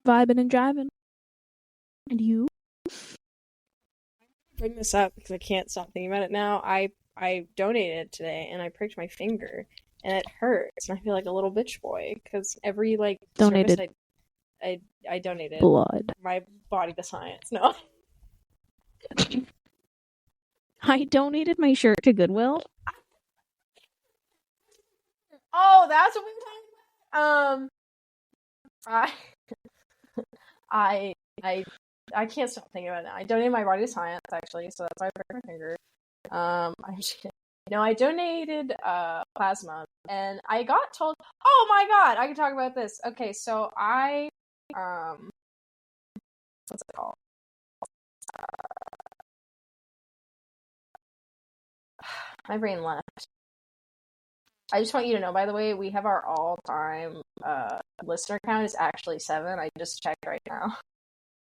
vibing and jiving. And you? Bring this up because I can't stop thinking about it now. I donated today and I pricked my finger and it hurts and I feel like a little bitch boy because every Donated service I donated blood. my body to science. No. I donated my shirt to Goodwill. Oh, that's what we were talking about. I can't stop thinking about it now. I donated my body to science actually, so that's why I pricked my finger. I'm just kidding. No, I donated plasma, and I got told. Oh my god, I can talk about this. Okay, so I what's it called? My brain left. I just want you to know, by the way, we have our all-time listener count is actually 7. I just checked right now.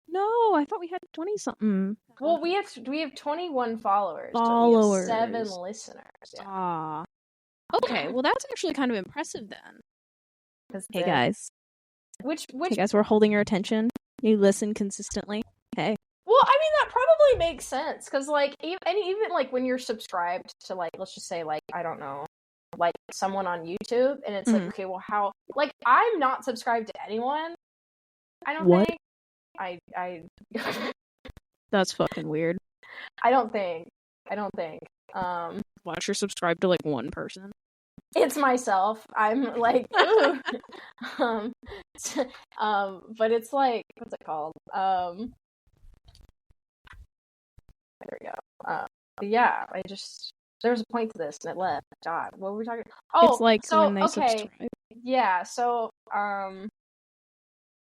No, I thought we had 20-something. Well, we have 21 followers. Followers. But we have 7 listeners. Yeah. Okay, well that's actually kind of impressive then. Hey guys. Which Hey guys, we're holding your attention. You listen consistently. Hey. Well, I mean that probably makes sense because even like when you're subscribed to let's just say I don't know, someone on YouTube and it's okay, well how I'm not subscribed to anyone. I don't think. I That's fucking weird. I don't think. Watch, you're subscribed to one person. It's myself. I'm ooh. But it's what's it called? There we go. Yeah, there was a point to this and it left. God, what were we talking? Oh, it's when they subscribe. Yeah, so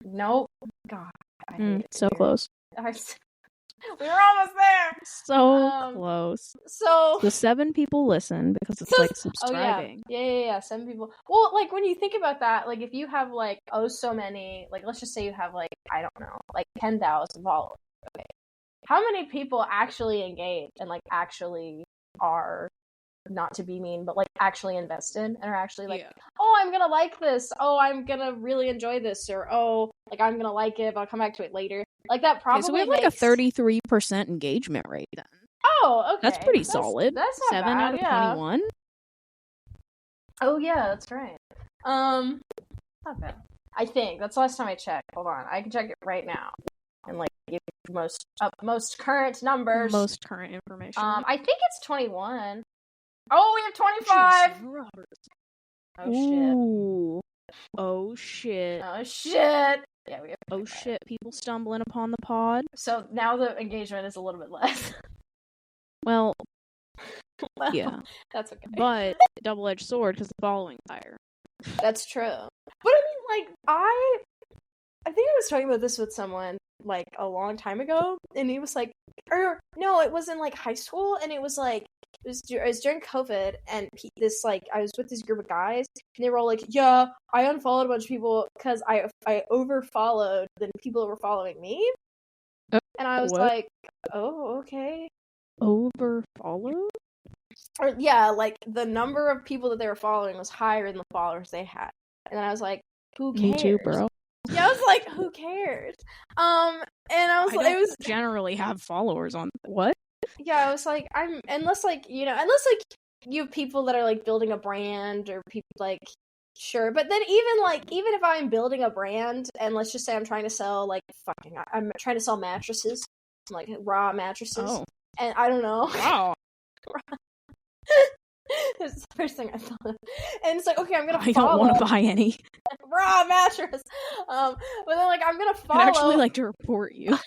nope. God, I hate it. So close. We were almost there. So close. So the 7 people listen because it's subscribing. Oh yeah. 7 people. Well, when you think about that, if you have so many, let's just say you have I don't know, 10,000 followers. Okay, how many people actually engage and actually are, not to be mean, but actually invested and are actually oh, I'm gonna like this, oh, I'm gonna really enjoy this, or oh, I'm gonna like it but I'll come back to it later, that probably so we have a 33% engagement rate then. Oh, okay, that's pretty solid. That's not 7 bad, out of 21. Oh yeah, that's right. Not bad. I think that's the last time I checked. Hold on, I can check it right now and give most current numbers, most current information. I think it's 21. Oh, we have 25! Oh, oh shit. Oh shit! Yeah, we have 25. Oh shit, people stumbling upon the pod. So now the engagement is a little bit less. Well, yeah. That's okay. But, double-edged sword, because the following's higher. That's true. But I mean, I think I was talking about this with someone, a long time ago, and he was or, no, it was in, high school, and it was, it was during COVID, and I was with this group of guys, and they were all yeah, I unfollowed a bunch of people because I overfollowed the people that were following me. And I was oh, okay. Overfollowed? Or, yeah, the number of people that they were following was higher than the followers they had. And then I was who cares? Me too, bro. Yeah, I was who cares? And I was I don't generally have followers on what? Yeah, I was unless you have people that are building a brand or people sure, but then even if I'm building a brand and let's just say I'm trying to sell I'm trying to sell mattresses, raw mattresses. Oh. And I don't know. Wow. It's the first thing I thought of. And it's okay, I'm gonna follow. I don't want to buy any. Raw mattress. But then I'm gonna follow. I'd actually like to report you.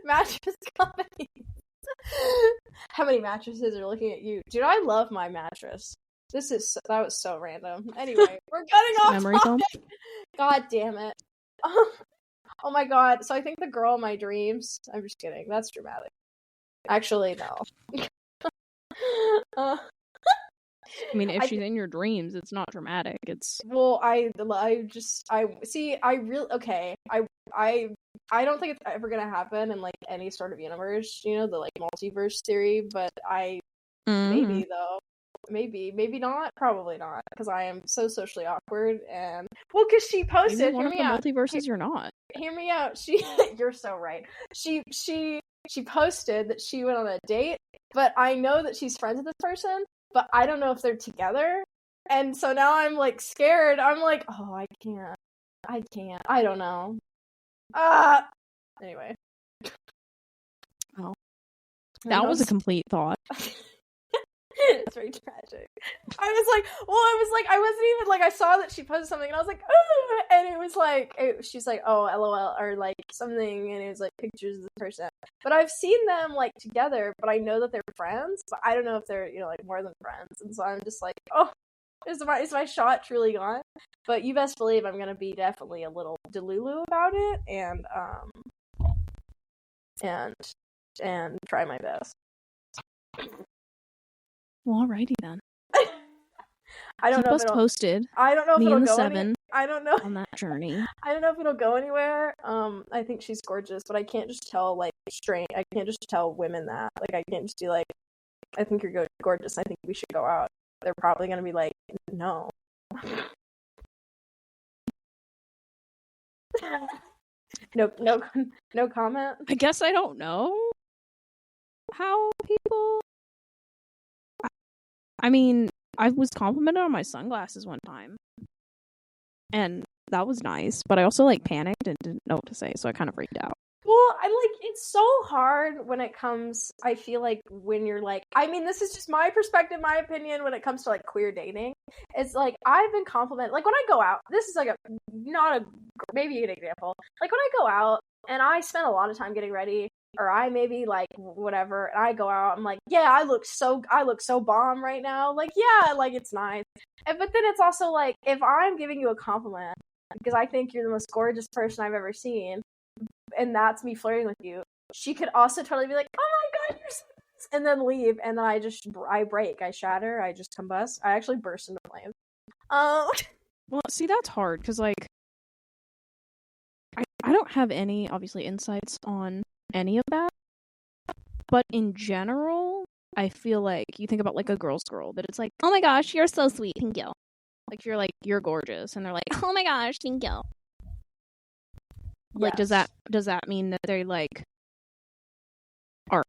Mattress companies. How many mattresses are looking at you? Dude, I love my mattress. That was so random. Anyway, we're cutting off memory foam. God damn it. Oh my god. So I think the girl in my dreams. I'm just kidding. That's dramatic. Actually, no. I mean, if she's in your dreams, it's not dramatic. It's I don't think it's ever gonna happen in any sort of universe, the multiverse theory, but maybe though. maybe not, probably not, because I am so socially awkward, and well, because she posted, Maybe one hear of me the out, multiverses you're not. hear me out. You're so right. She posted that she went on a date, but I know that she's friends with this person, but I don't know if they're together, and so now I'm like scared. I'm like, oh, I can't. I don't know. Anyway. Oh. That was a complete thought. It's very tragic. I wasn't even like, I saw that she posted something and I was like, oh, and it was like, she's like, oh, LOL, or like something, and it was like pictures of this person. But I've seen them like together, but I know that they're friends, but I don't know if they're, like more than friends. And so I'm just like, oh, is my shot truly gone? But you best believe I'm gonna be definitely a little delulu about it, and try my best. Well, alrighty then. I don't Keep know us if it'll, posted. I don't know if Me it'll and the go seven I don't know. on that journey. I don't know if it'll go anywhere. I think she's gorgeous, but I can't just tell like I can't just tell women that. Like I can't just be like, I think you're gorgeous. I think we should go out. They're probably gonna be like, no. No comment. I guess I don't know how people. I mean, I was complimented on my sunglasses one time, and that was nice. But I also like panicked and didn't know what to say, so I kind of freaked out. Well, it's so hard when it comes, I feel like when you're like, I mean, this is just my perspective, my opinion when it comes to like queer dating. It's like, I've been complimented, like when I go out, this is like maybe an example. Like when I go out and I spend a lot of time getting ready, or I maybe like whatever, and I go out, I'm like, yeah, I look so bomb right now. Like, yeah, like it's nice. But then it's also like, if I'm giving you a compliment because I think you're the most gorgeous person I've ever seen, and that's me flirting with you, she could also totally be like, oh my god, you're so nice, and then leave, and then I break, I shatter, I just combust, I actually burst into flames. Well, see, that's hard because like I don't have any obviously insights on any of that, but in general, I feel like you think about like a girl's girl, that it's like, oh my gosh, you're so sweet, thank you. Like you're gorgeous, and they're like, oh my gosh, thank you. Like, yes. does that mean that they like are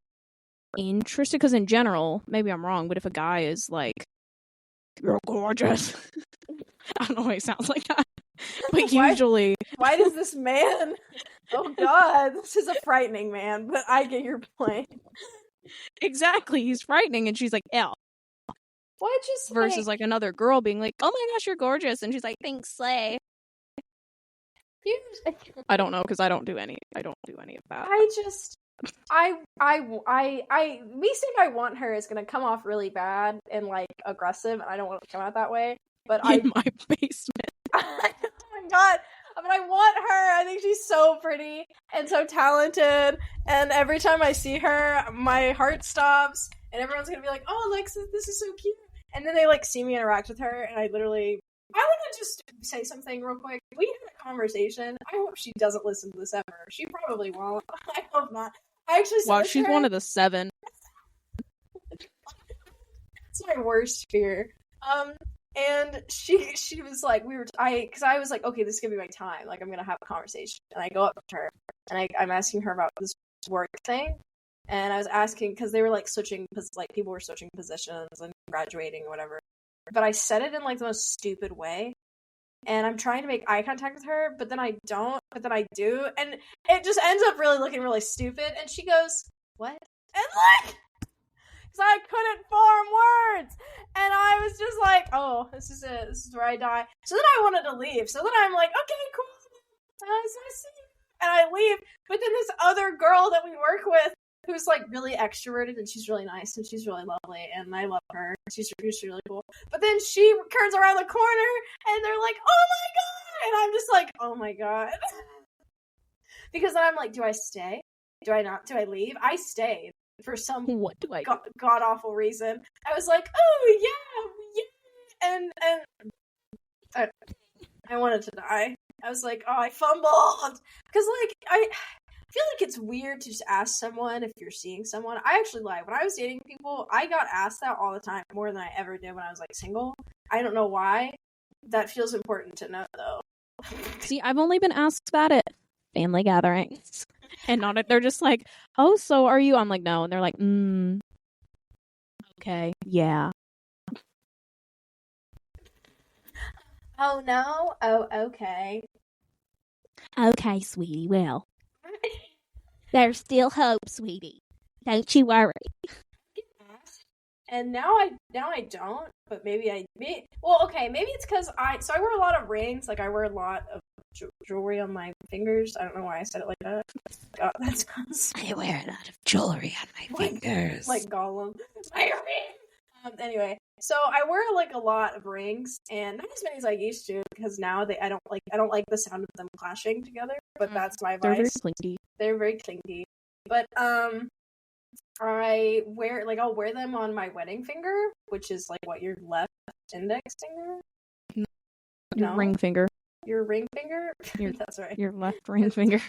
interested? Because in general, maybe I'm wrong, but if a guy is like, you're gorgeous, I don't know why it sounds like that, but usually, why does this man? Oh god, this is a frightening man, but I get your point. Exactly, he's frightening, and she's like, ew. What just versus like another girl being like, oh my gosh, you're gorgeous, and she's like, thanks, slay. I don't know, because I don't do any of that. Me saying I want her is gonna come off really bad and like aggressive, and I don't want it to come out that way. But in my basement. Oh my god! But I want her. I think she's so pretty and so talented. And every time I see her, my heart stops, and everyone's gonna be like, "Oh, Alexis, this is so cute." And then they like see me interact with her, and I want to just say something real quick. We had a conversation. I hope she doesn't listen to this ever. She probably won't. I hope not. I actually said she's one of the 7. It's my worst fear. And she was like, because I was like, okay, this is gonna be my time. Like, I'm gonna have a conversation. And I go up to her, and I'm asking her about this work thing. And I was asking, because they were like people were switching positions and graduating or whatever. But I said it in like the most stupid way. And I'm trying to make eye contact with her, but then I don't, but then I do. And it just ends up really looking really stupid. And she goes, what? And like, because I couldn't form words. And I was just like, oh, this is it. This is where I die. So then I wanted to leave. So then I'm like, okay, cool. So I see you. And I leave. But then this other girl that we work with, who's like really extroverted, and she's really nice, and she's really lovely, and I love her. She's really cool. But then she turns around the corner, and they're like, oh my god! And I'm just like, oh my god. Because then I'm like, do I stay? Do I not? Do I leave? I stayed for some god-awful reason. I was like, oh yeah! And I wanted to die. I was like, oh, I fumbled! Because like, I feel like it's weird to just ask someone if you're seeing someone. I actually lie. When I was dating people, I got asked that all the time, more than I ever did when I was like single. I don't know why. That feels important to know, though. See, I've only been asked that at family gatherings, and not they're just like, "Oh, so are you?" I'm like, "No," and they're like, okay, yeah." Oh no. Oh, okay. Okay, sweetie. Well, there's still hope, sweetie. Don't you worry. And now I don't, but maybe well, okay, maybe it's because I wear a lot of rings, like I wear a lot of jewelry on my fingers. I don't know why I said it like that. God, that sounds. I wear a lot of jewelry on my fingers, like Gollum. My ring. Anyway, so I wear like a lot of rings, and not as many as I used to, because now I don't like the sound of them clashing together. But that's my They're very vice. clingy. They're very clingy. But I'll wear them on my wedding finger, which is like what, your left index finger? Your ring finger. Your ring finger? That's right. Your left ring finger.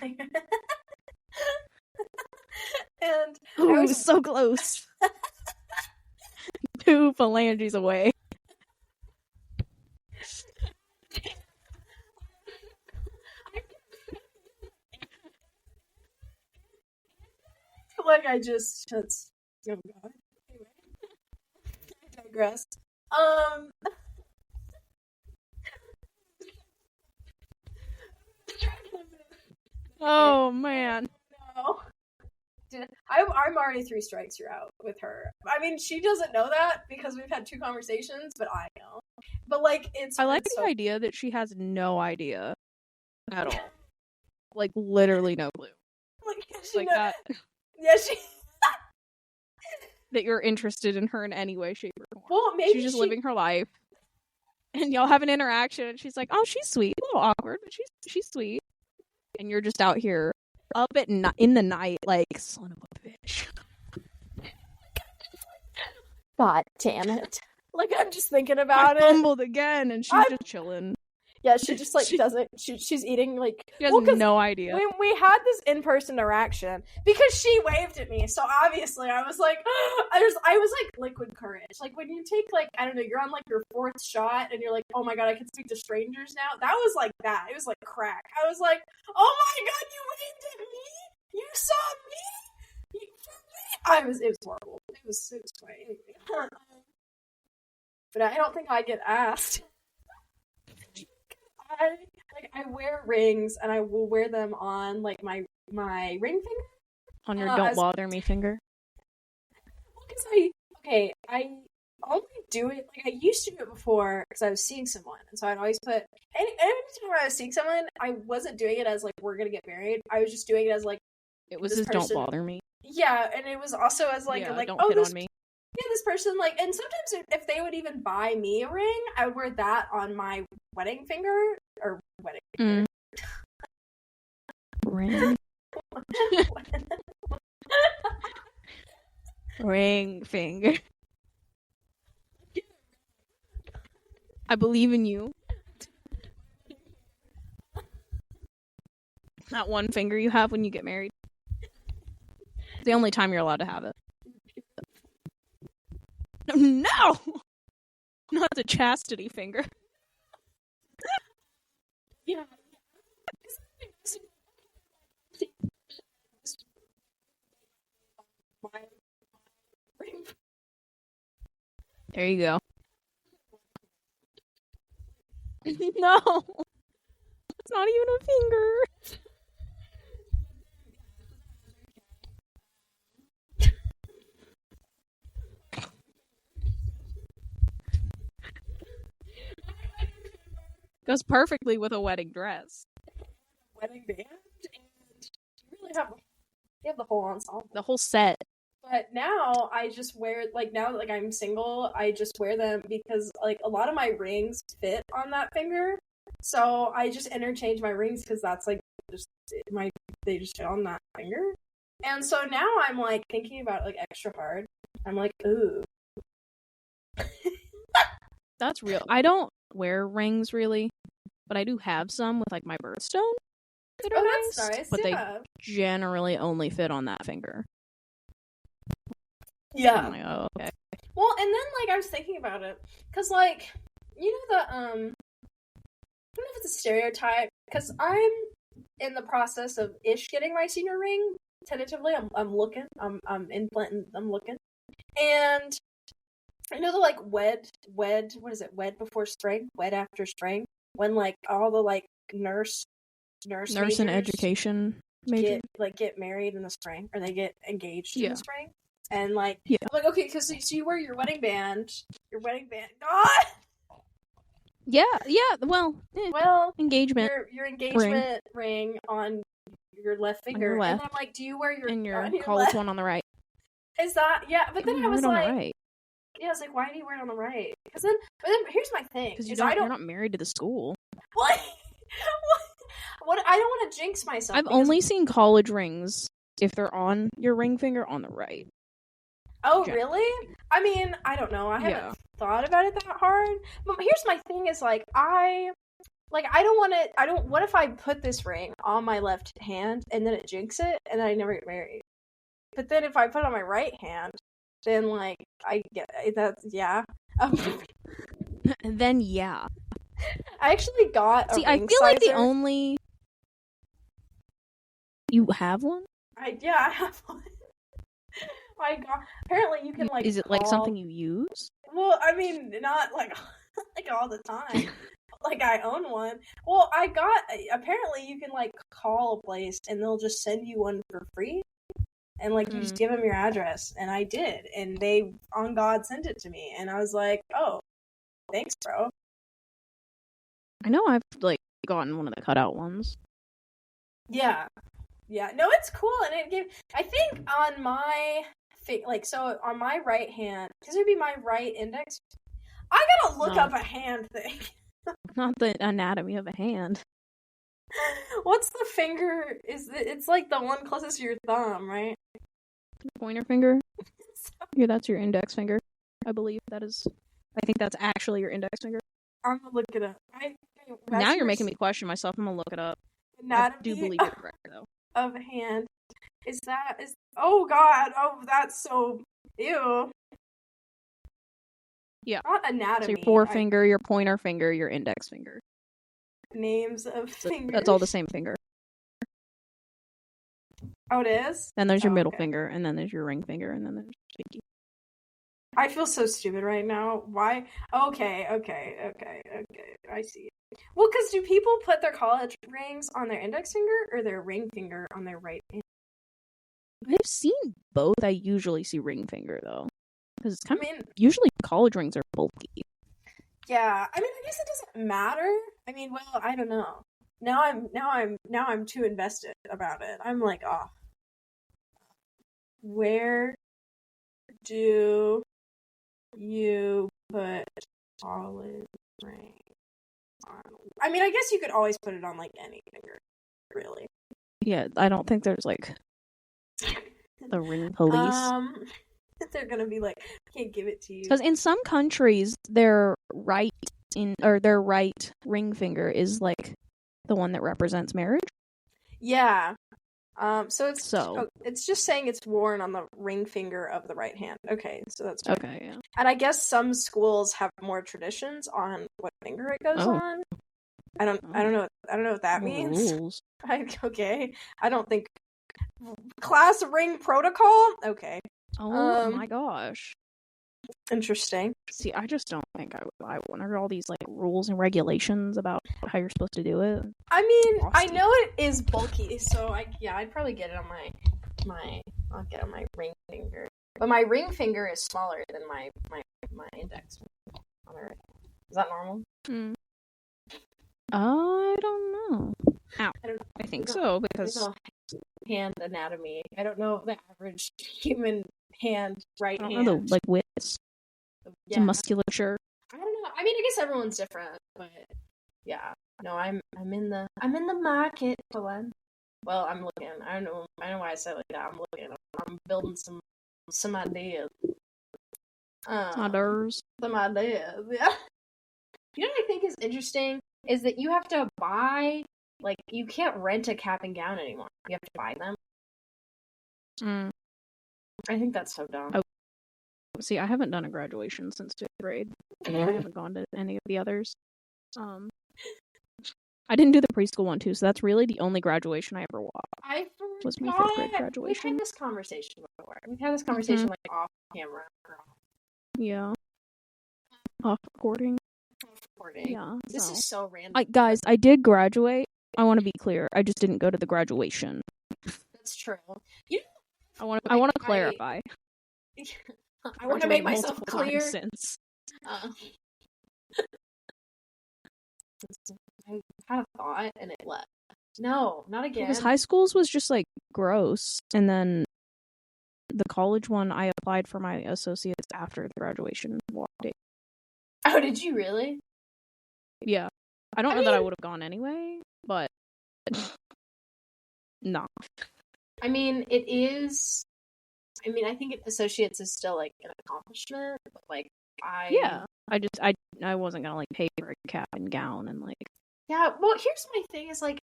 And I was so close. 2 phalanges away. Like that's oh god. Anyway, I digress. Oh man. No. I'm already 3 strikes, you're out with her. I mean, she doesn't know that because we've had 2 conversations, but I know. But like, I like the idea that she has no idea at all. Like literally no clue. Like that. Yeah, she. That you're interested in her in any way, shape, or form. Well, maybe she's just living her life, and y'all have an interaction, and she's like, "Oh, she's sweet, a little awkward, but she's sweet," and you're just out here up at in the night, like, son of a bitch. God damn it! Like, I'm just thinking about it. Fumbled again, and she's just chilling. Yeah, she just like doesn't. She's eating like. She has no idea. When we had this in-person interaction, because she waved at me, so obviously I was like, I was like liquid courage. Like when you take like, I don't know, you're on like your 4th shot, and you're like, oh my god, I can speak to strangers now. That was like that. It was like crack. I was like, oh my god, you waved at me. You saw me. It was horrible. It was funny. But I don't think I get asked. I wear rings, and I will wear them on like my ring finger. On your don't bother me finger. Well, because I only do it like I used to do it before because I was seeing someone, and so I'd always put any time I was seeing someone, I wasn't doing it as like we're gonna get married. I was just doing it as like it was don't bother me. Yeah, and it was also as like don't hit on me. Yeah, this person, like, and sometimes if they would even buy me a ring, I would wear that on my wedding finger, or wedding finger. Ring. Ring finger. I believe in you. That one finger you have when you get married. It's the only time you're allowed to have it. No! Not the chastity finger. Yeah. There you go. No! It's not even a finger. Goes perfectly with a wedding dress. Wedding band, and you really have the whole ensemble. The whole set. But now I just wear, like, now that like I'm single, I just wear them because like a lot of my rings fit on that finger. So I just interchange my rings because that's like they just fit on that finger. And so now I'm like thinking about it, like, extra hard. I'm like, ooh. That's real. I don't wear rings really, but I do have some with like my birthstone. that are that's nice, nice. but Yeah. they generally only fit on that finger. Yeah. I'm like, oh, okay. Well, and then like I was thinking about it, cause like you know the I don't know if it's a stereotype, cause I'm in the process of getting my senior ring tentatively. I'm looking. I'm implanting. I'm looking, and I know the like wed. What is it? Wed before spring. Wed after spring. When like all the like nurse And education major. get married in the spring, or they get engaged in Yeah. the spring. And like, Yeah. I'm like, okay, because so you wear your wedding band. God. Yeah. Well, Well, engagement your engagement ring on your left finger, left. and I'm like, do you wear your and your on your college left? one on the right. Is that But then I was on like, the right. yeah, I was like, why do you wear it on the right? But then here's my thing: Because you're not married to the school. What? What? I don't want to jinx myself. I've only seen college rings if they're on your ring finger on the right. Oh, really? I mean, I don't know. I haven't thought about it that hard. But here's my thing: is like I don't want to. What if I put this ring on my left hand and then it jinx it, and then I never get married? But then if I put it on my right hand, then like I get that's Then yeah. I actually got a ring I feel like the sizer. only you have one. I have one. My God, apparently you can like. Is it like something you use? Well, I mean, not like all the time. Like I own one. Well, apparently you can like call a place and they'll just send you one for free. And like you just give them your address, and I did, and they on God sent it to me, and I was like, "Oh, thanks, bro." I know I've like gotten one of the cutout ones. Yeah. No, it's cool, and it gave. I think on my on my right hand, because it'd be my right index. I gotta look up a hand thing. Not the anatomy of a hand. What's the finger? It's like the one closest to your thumb, right? Pointer finger. Yeah, that's your index finger. I believe that is. I think that's actually your index finger. I'm gonna look it up. Now you're making me question myself. I'm gonna look it up. I do believe you're correct, though. Of a hand. Oh God! Oh, that's so ew. Yeah. Not anatomy. So your forefinger, your pointer finger, your index finger. Names of fingers. That's all the same finger. Oh, it is? Then there's your middle finger, and then there's your ring finger, and then there's your pinky. I feel so stupid right now. Why? Okay. I see. Well, because do people put their college rings on their index finger or their ring finger on their right hand? I've seen both. I usually see ring finger, though. Because it's kind of usually college rings are bulky. Yeah, I mean, I guess it doesn't matter. I mean, well, I don't know. Now I'm too invested about it. I'm like, oh, where do you put college rings on? I mean, I guess you could always put it on like any finger, really. Yeah, I don't think there's like the ring police. They're gonna be like, can't give it to you. Because in some countries, their right ring finger is like the one that represents marriage. Yeah. So it's just saying it's worn on the ring finger of the right hand. Okay, so that's fine. Okay, yeah. And I guess some schools have more traditions on what finger it goes on. I don't know what that means. Rules. Okay. I don't think class ring protocol? Okay. Oh my gosh. Interesting. See, I just don't think I wonder all these like rules and regulations about how you're supposed to do it. I mean, I know it is bulky, so I'd probably get it on I'll get on my ring finger. But my ring finger is smaller than my index finger on the right. Is that normal? I don't know. I don't know. I think so, because hand anatomy. I don't know the average human hand, right hand. I don't know the widths. Yeah. The musculature. I don't know. I mean, I guess everyone's different, but yeah. No, I'm in the market for one. Well, I'm looking. I don't know why I said it like that. I'm looking. I'm building some ideas. Others. Some ideas. Yeah. You know what I think is interesting is that you have to buy Like, you can't rent a cap and gown anymore. You have to buy them. I think that's so dumb. Oh. See, I haven't done a graduation since 5th grade. I haven't gone to any of the others. I didn't do the preschool one, too, so that's really the only graduation I ever watched. I forgot. Was my 5th grade graduation. We've had this conversation before. We've had this conversation, like, off camera. Yeah. Off recording. Yeah. This is so random. Guys, I did graduate. I want to be clear. I just didn't go to the graduation. That's true. You know, I want to clarify. I want to make myself clear. Since. I had a thought and it left. No, not again. Because high schools was just like gross, and then the college one I applied for my associates after the graduation date. Oh, did you really? Yeah. I don't know that I would have gone anyway, but no. I mean, it is. I mean, I think associates is still like an accomplishment, but like I wasn't gonna like pay for a cap and gown and like. Yeah, well, here's my thing: is like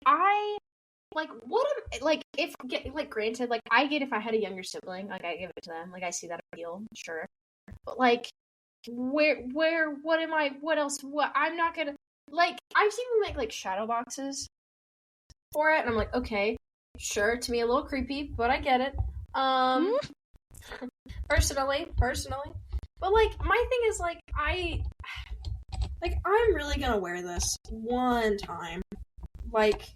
granted, like I get if I had a younger sibling, like I give it to them, like I see that appeal, sure, but like what else? I'm not gonna like. I've seen them make like shadow boxes for it, and I'm like, okay, sure, to me a little creepy, but I get it. Personally, but like my thing is like I'm really gonna wear this one time, like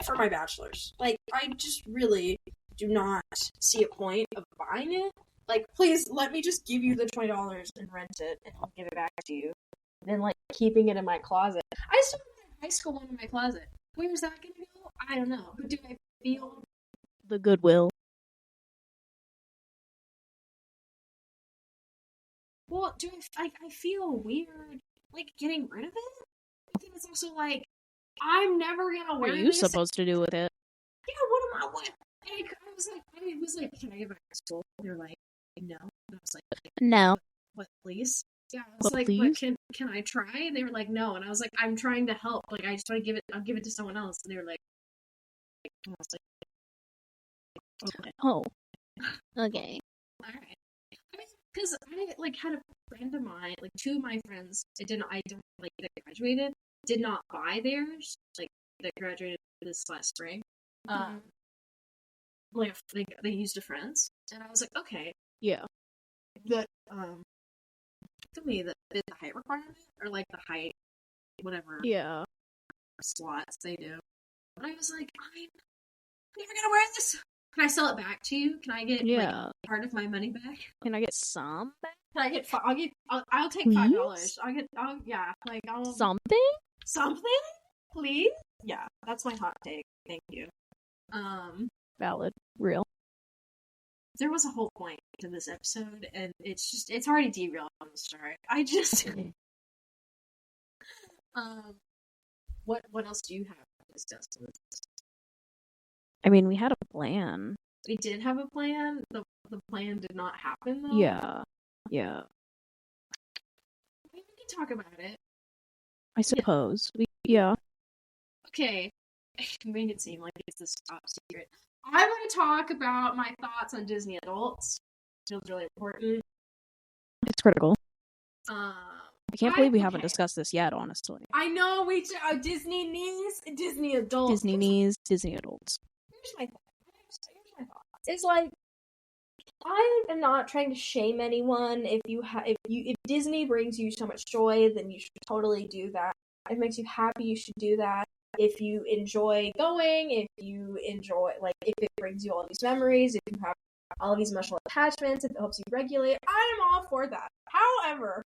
for my bachelor's. Like I just really do not see a point of buying it. Like, please let me just give you the $20 and rent it, and I'll give it back to you. And then like keeping it in my closet. I still have that high school one in my closet. Where's that gonna go? I don't know. But do I feel the Goodwill? Well, I feel weird, like, getting rid of it? But then it's also, like, I'm never gonna wear What are this. you supposed to do with it? Yeah, what? I was like, can I get back to school? They were like, no. And I was like, no. What, please? Yeah, I was like, please? But can I try? They were like, no. And I was like, I'm trying to help. Like, I just want to I'll give it to someone else. And they were like, I was like, okay. Oh. Okay. Alright. Because I like had a friend of mine, like two of my friends, I don't like that graduated, did not buy theirs, like that graduated this last spring. Like they used a friend's, and I was like, okay, yeah, but to me the height requirement or like the height, whatever, slots they do. But I was like, I'm never gonna wear this. Can I sell it back to you? Can I get like, part of my money back? Can I get some back? Can I get? I'll take $5. I'll something, please. Yeah, that's my hot take. Thank you. Valid, real. There was a whole point to this episode, and it's already derailed from the start. I just what else do you have to discuss? I mean, we had a plan. We did have a plan. The plan did not happen, though. Yeah. We can talk about it. I suppose. Yeah. Okay. Make it seem like it's this top secret. I want to talk about my thoughts on Disney adults. It feels really important. It's critical. I can't believe we haven't discussed this yet, honestly. I know, Disney knees, Disney adults. Disney knees, Disney adults. Here's my thoughts. It's like, I am not trying to shame anyone. If Disney brings you so much joy, then you should totally do that. If it makes you happy, you should do that. If you enjoy going, if it brings you all these memories, if you have all of these emotional attachments, if it helps you regulate, I am all for that. However,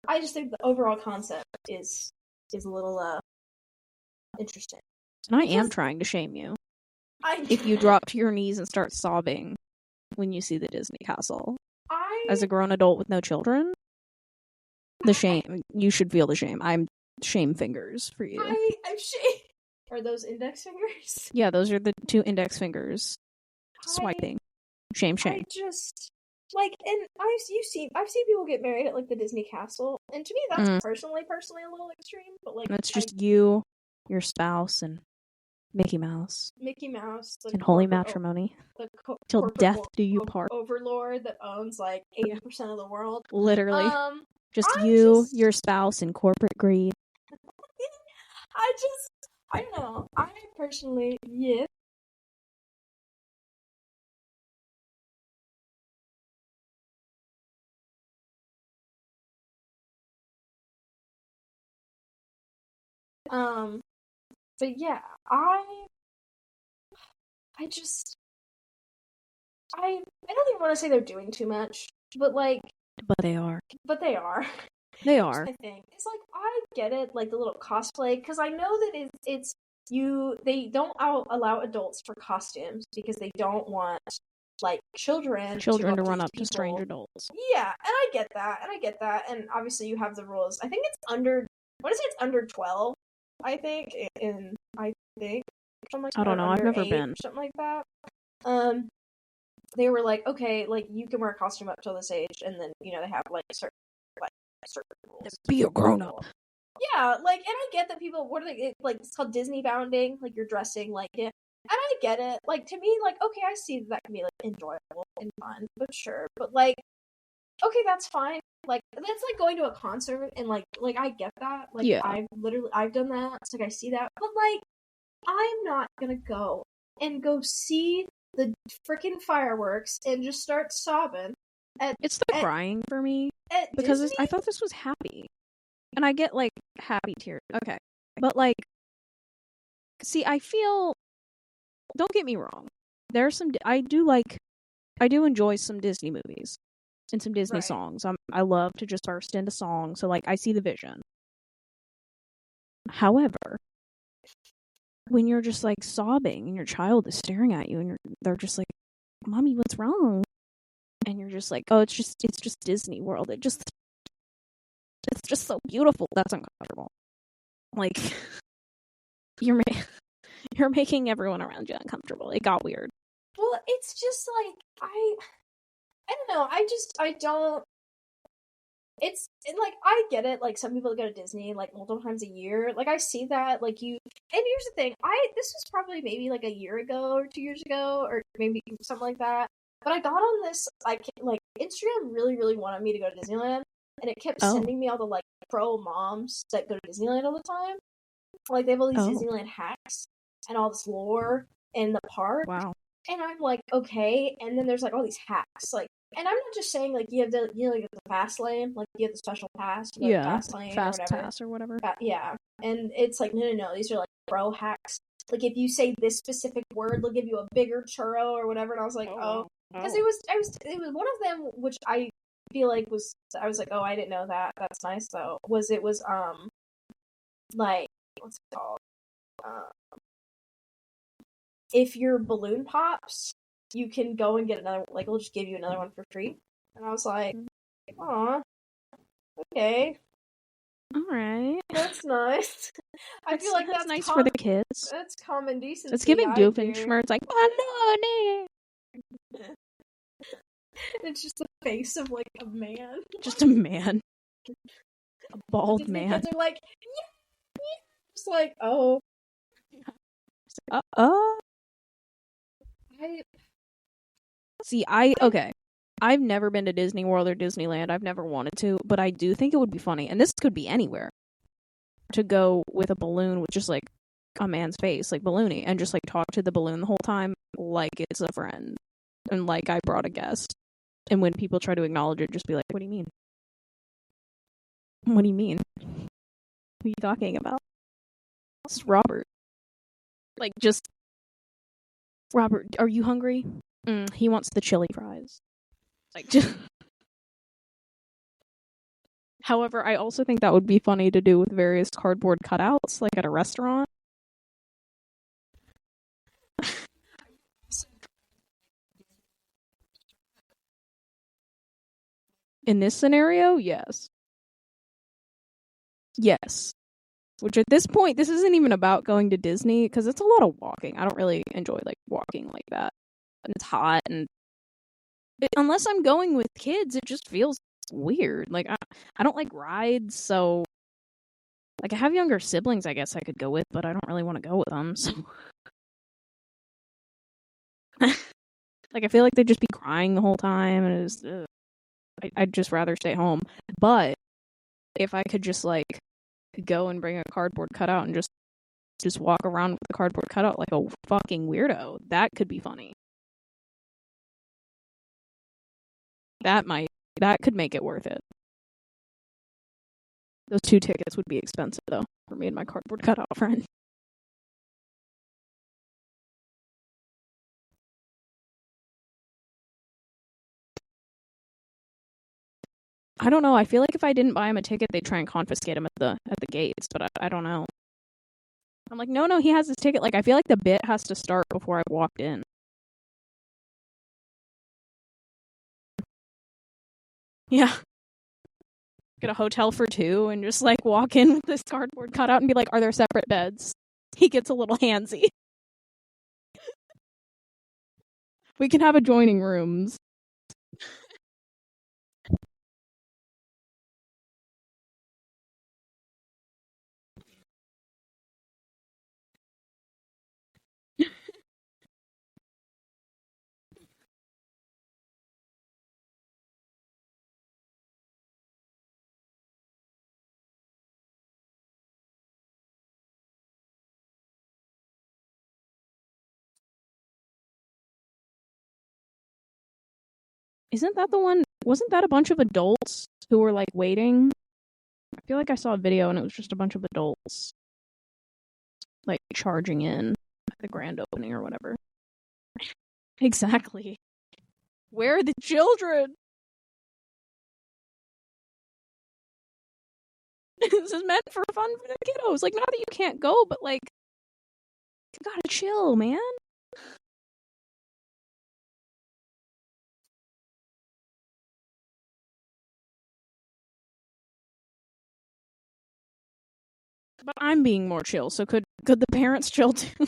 I just think the overall concept is a little interesting. And I am trying to shame you. If you drop to your knees and start sobbing when you see the Disney castle. As a grown adult with no children, the shame, you should feel the shame. I'm shame fingers for you. I'm shame. Are those index fingers? Yeah, those are the two index fingers. Swiping. Shame. I just and I've seen people get married at like the Disney castle, and to me that's personally a little extreme. But like that's just you your spouse and Mickey Mouse and holy matrimony. Till death do you part. Overlord that owns like 80% of the world. Literally. Your spouse, and corporate greed. I don't know. I personally, yeah. But yeah, I don't even want to say they're doing too much, but like. But they are. They are. They are. I think it's like I get it, like the little cosplay, because I know that it's you. They don't allow adults for costumes because they don't want like children to run up to strange adults. Yeah, and I get that, and obviously you have the rules. I think it's under. I want to say it's under 12. I think something like I don't know. I've never been something like that. They were like, okay, like you can wear a costume up till this age, and then they have like certain rules. Be a grown up. Yeah, like, and I get that people. What are they like? It's called Disney bounding. Like you're dressing like it, and I get it. Like to me, like okay, I see that can be like enjoyable and fun, but sure, but like, okay, that's fine. Like that's like going to a concert, and like I get that. Like yeah. I've done that. It's like I see that, but like I'm not gonna go see the freaking fireworks and just start sobbing. It's the crying for me because I thought this was happy, and I get like happy tears. Okay, but like, see, I feel. Don't get me wrong. There's some I do enjoy some Disney movies and some Disney songs. I love to just burst into songs, so like I see the vision. However, when you're just like sobbing and your child is staring at you and they're just like, "Mommy, what's wrong?" And you're just like, "Oh, it's just Disney World. It's just so beautiful." That's uncomfortable. Like you're making everyone around you uncomfortable. It got weird. Well, it's just like I don't know. I don't. It's like I get it. Like some people go to Disney like multiple times a year. Like I see that. Like you. And here's the thing. This was probably maybe like a year ago or 2 years ago or maybe something like that. But I got on this. Instagram really really wanted me to go to Disneyland, and it kept sending me all the like pro moms that go to Disneyland all the time. Like they have all these Disneyland hacks and all this lore in the park. Wow. And I'm like, okay. And then there's like all these hacks, like, and I'm not just saying like you have the like the fast lane, like you have the special pass, fast lane, fast pass or whatever. Yeah, and it's like no, these are like pro hacks. Like if you say this specific word, they'll give you a bigger churro or whatever. And I was like, because it was one of them, which I feel like I was like, oh, I didn't know that. That's nice though. It was like what's it called? If your balloon pops, you can go and get another. Like, we'll just give you another one for free. And I was like, "Aw, okay, all right, that's nice." I feel like that's nice for the kids. That's common decency. It's giving Doofenshmirtz like baloney. It's just the face of like a man. Just a man, a bald man. Kids are like, yeah. Just like, oh. I've never been to Disney World or Disneyland. I've never wanted to, but I do think it would be funny, and this could be anywhere, to go with a balloon with just like a man's face, like Balloony, and just like talk to the balloon the whole time like it's a friend, and like I brought a guest. And when people try to acknowledge it, just be like, "What do you mean? What do you mean? Who are you talking about? It's Robert. Like, just Robert, are you hungry? He wants the chili fries." Like, just. However, I also think that would be funny to do with various cardboard cutouts, like at a restaurant. In this scenario, yes. Yes. Which at this point, this isn't even about going to Disney, because it's a lot of walking. I don't really enjoy, like, walking like that. And it's hot, and unless I'm going with kids, it just feels weird. Like, I don't like rides, so Like, I have younger siblings I guess I could go with, but I don't really want to go with them, so... Like, I feel like they'd just be crying the whole time, and it's... I'd just rather stay home. But if I could just, like, go and bring a cardboard cutout and just walk around with the cardboard cutout like a fucking weirdo, that could be funny. That could make it worth it. Those 2 tickets would be expensive, though, for me and my cardboard cutout friend. I don't know. I feel like if I didn't buy him a ticket, they'd try and confiscate him at the gates, but I don't know. I'm like, no, he has his ticket. Like, I feel like the bit has to start before I walked in. Yeah. Get a hotel for 2 and just, like, walk in with this cardboard cutout and be like, are there separate beds? He gets a little handsy. We can have adjoining rooms. Isn't that the one? Wasn't that a bunch of adults who were, like, waiting? I feel like I saw a video and it was just a bunch of adults, like, charging in at the grand opening or whatever. Exactly. Where are the children? This is meant for fun for the kiddos. Like, not that you can't go, but, like, you gotta chill, man. But I'm being more chill, so could the parents chill too?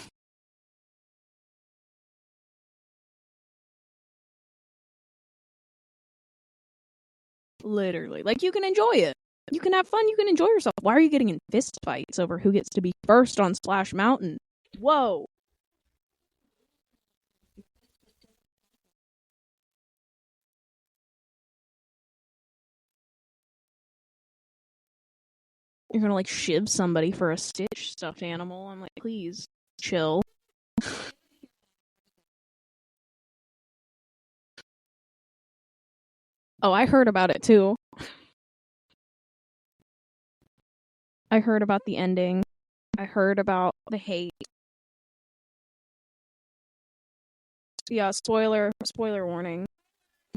Literally. Like, you can enjoy it. You can have fun, you can enjoy yourself. Why are you getting in fist fights over who gets to be first on Splash Mountain? Whoa. You're gonna, like, shiv somebody for a Stitch stuffed animal. I'm like, please, chill. Oh, I heard about it too. I heard about the ending. I heard about the hate. Yeah, spoiler warning.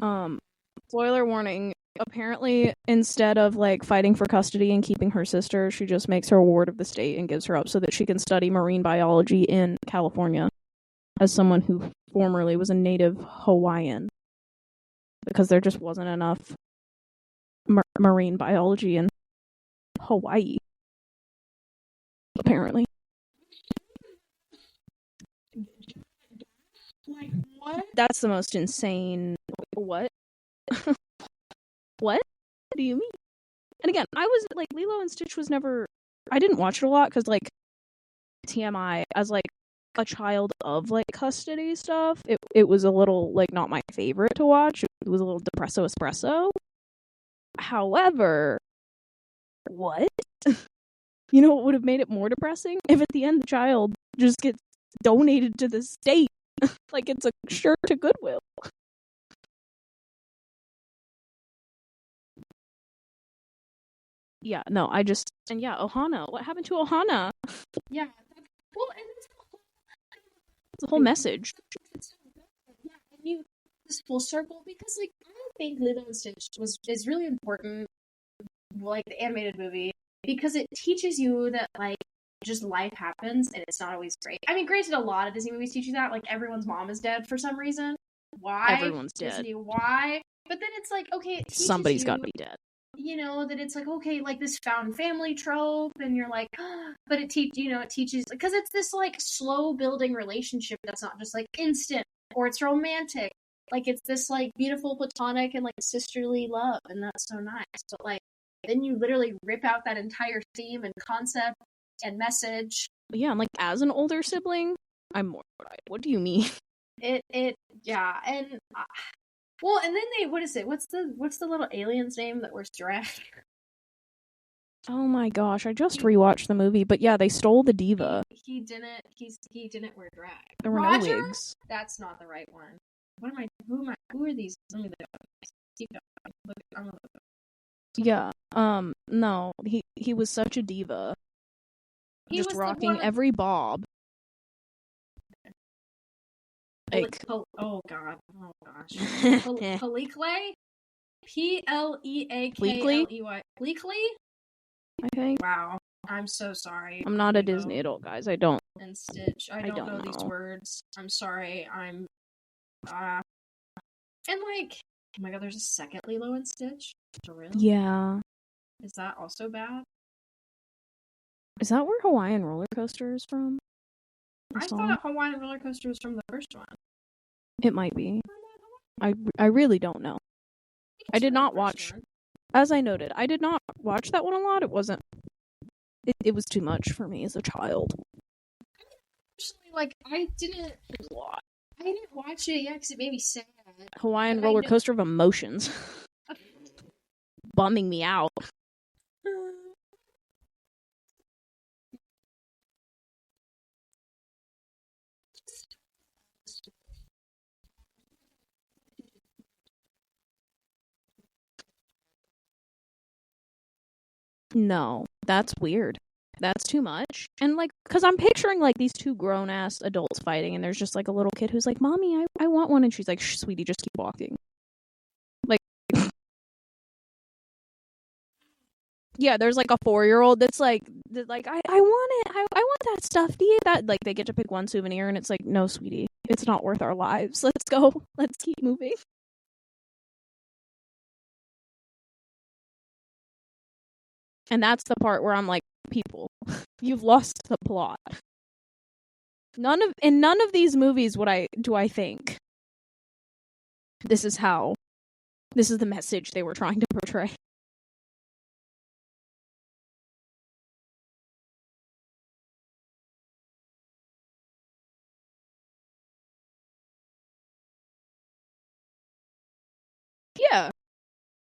Spoiler warning. Apparently, instead of, like, fighting for custody and keeping her sister, she just makes her a ward of the state and gives her up so that she can study marine biology in California as someone who formerly was a native Hawaiian. Because there just wasn't enough marine biology in Hawaii. Apparently. Like, what? That's the most insane... What? What do you mean? And again, I was, like, Lilo and Stitch was never... I didn't watch it a lot, because, like, TMI, as, like, a child of, like, custody stuff, it was a little, like, not my favorite to watch. It was a little depresso espresso. However, what? You know what would have made it more depressing? If at the end the child just gets donated to the state, like it's a shirt to Goodwill. Yeah, no, and yeah, Ohana. What happened to Ohana? Yeah. Well, and it's the whole message. Yeah, and you this full circle because, like, I think Lilo and Stitch is really important, like the animated movie, because it teaches you that, like, just life happens and it's not always great. I mean, granted, a lot of Disney movies teach you that. Like, everyone's mom is dead for some reason. Why? Everyone's dead. Disney, why? But then it's like, okay, it teaches Somebody's you, got to be dead. You know, that it's like, okay, like this found family trope, and you're like, but it teaches, because it's this, like, slow building relationship that's not just, like, instant or it's romantic. Like, it's this, like, beautiful platonic and, like, sisterly love, and that's so nice. But, like, then you literally rip out that entire theme and concept and message. Yeah, and like as an older sibling, I'm mortified. What do you mean? Yeah, and well, and then what is it? What's the little alien's name that wears drag? Oh my gosh, I just rewatched the movie, but yeah, they stole the diva. He didn't wear drag. There were no wigs. That's not the right one. Who are these? Let me look. Keep going. I'm gonna look. Yeah. No, he was such a diva. He just was rocking every bob. Like, oh gosh. Pleakley? Pleakley? Pleakley? I think. Wow. I'm so sorry. I'm not a Disney adult, guys. I don't. And Stitch. I don't know these words. I'm sorry. I'm and like, oh my god, there's a second Lilo and Stitch? Really? Yeah. Is that also bad? Is that where Hawaiian Roller Coaster is from? I thought Hawaiian Roller Coaster was from the first one. It might be. I really don't know. I did not watch, as I noted, I did not watch that one a lot. It wasn't, it was too much for me as a child. Actually, like, I didn't watch it yet because it made me sad. Hawaiian Roller Coaster of Emotions. Bumming me out. No, that's weird. That's too much. And like, cause I'm picturing like these two grown ass adults fighting, and there's just like a little kid who's like, "Mommy, I want one," and she's like, "Shh, sweetie, just keep walking." Like, yeah, there's like a 4-year-old that's like, I want it. I want that stuff. Do you that? Like, they get to pick one souvenir, and it's like, no, sweetie, it's not worth our lives. Let's go. Let's keep moving. And that's the part where I'm like, people, you've lost the plot. In none of these movies do I think this is the message they were trying to portray. Yeah.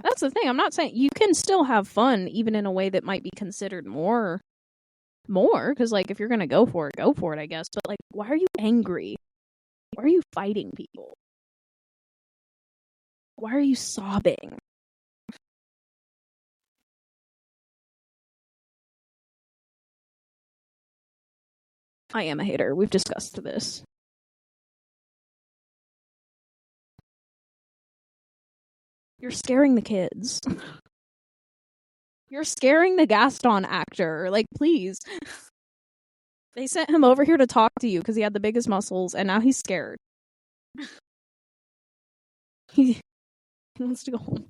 That's the thing. I'm not saying you can still have fun even in a way that might be considered more, because like if you're gonna go for it, I guess. But like, why are you angry? Why are you fighting people? Why are you sobbing? I am a hater. We've discussed this. You're scaring the kids. You're scaring the Gaston actor. Like, please. They sent him over here to talk to you because he had the biggest muscles, and now he's scared. He wants to go home.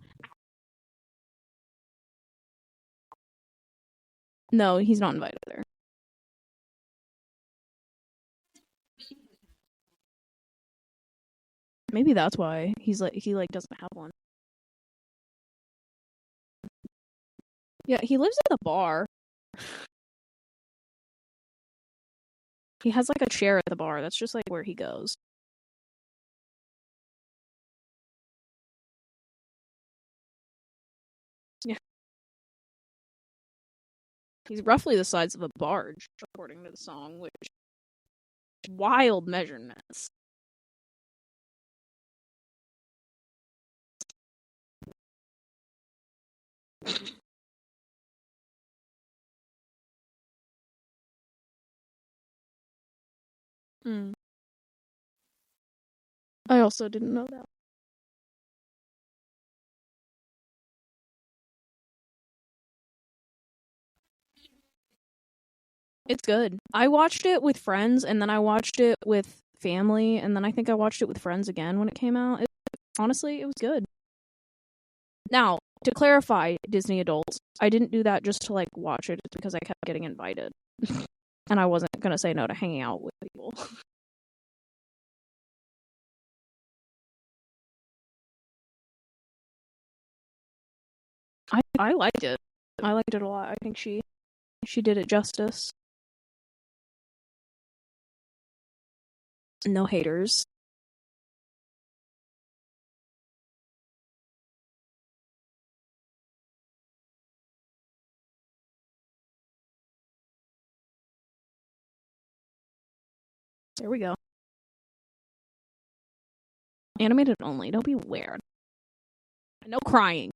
No, he's not invited there. Maybe that's why he doesn't have one. Yeah, he lives at the bar. He has like a chair at the bar. That's just like where he goes. Yeah. He's roughly the size of a barge, according to the song, which wild measurements. I also didn't know that. It's good. I watched it with friends, and then I watched it with family, and then I think I watched it with friends again when it came out. Honestly, it was good. Now, to clarify, Disney adults, I didn't do that just to like watch it. It's because I kept getting invited. And I wasn't going to say no to hanging out with people. I liked it. I liked it a lot. I think she did it justice. No haters. There we go. Animated only. Don't be weird. No crying.